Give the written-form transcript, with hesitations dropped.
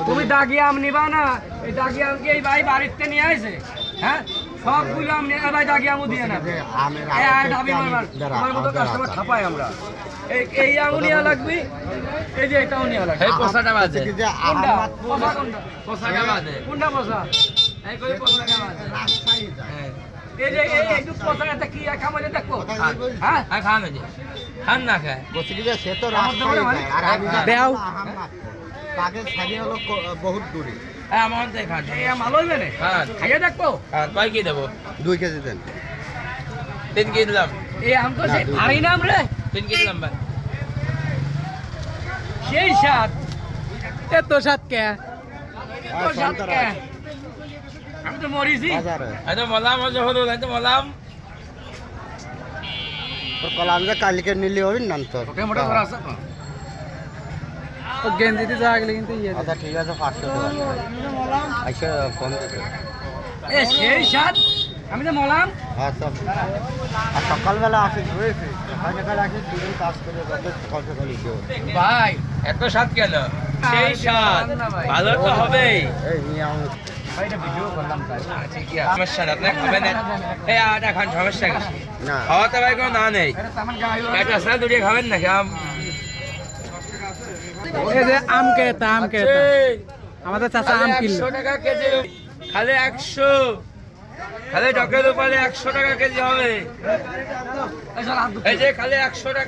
তুমি দাগি আম নিবা না, এই দাগি আম কি এই ভাই বাড়িতে নিয়ে আইছে? হ্যাঁ, সবগুলো আম নিয়ে ভাই দাগি আমও দিয়ে না। আমার মতো কাস্টমার খাপাই আমরা। এই আমও নেওয়া লাগবে, এই যে এটাও নেওয়া লাগবে। এই পোসাটা বাজে কোনটা? পোসা কোনটা? পোসাটা বাজে কোনটা পোসা? এই কই পোসাটা বাজে এই যে একটু পোসাটা কি খামারে দেখো। হ্যাঁ, আর খান যে খান না খায় সে তো রাস্তায় যায়, আর আমি দেও। তাকে ছাড়িয়ে হলো বহুত দূরে। হ্যাঁ আমার দেখান এই আম ভালো হইবে না? খান খাইয়ে দেখো। খান কয় কি দেবো 2 কেজি দেন। 3 কেজি দিলাম এই আম তো সেই ভারী নাম রে, 3 কেজি দিলাম ভাই সেই স্বাদ। এত সাত কে এত স্বাদ কে? আমি তো মরিছি। বাজারে এই তো মলাম হলো এই তো মলাম তোর কলাম যে কালকে নিলি হবেন না তোর। ওকে মোটা করা আছে তো। ও গেঞ্জিতে যাওয়া গেলে কিন্তু ইয়ে আচ্ছা ঠিক আছে 500 টাকা আচ্ছা ফোন দিতে। এ সেই স্বাদ, আমি তো মলাম। আচ্ছা আর সকালবেলা আসি রয়েছে, সকালে আসি দুদিন কাজ করে কত সকাল সকাল উঠে ভাই এত স্বাদ কেন সেই স্বাদ ভালো তো হবেই এই নিয়ে আমি ভাই এটা ভিডিও করলাম তাই। ঠিকই আছে সমস্যা না আপনি খাবেন এই আটা খান সমস্যা কি না খাওয়াতে ভাই কোনো না নেই এটা তামান গাইলো। একটা আছে দুটো খাবেন নাকি আম এই যে আম কেতা আমাদের চাচা আম কিনলো 100 টাকা কেজি খালি 100 খালি টকের উপরে 100 টাকা কেজি হবে এই চল হাত ধুতে। এই যে খালি 100 টাকা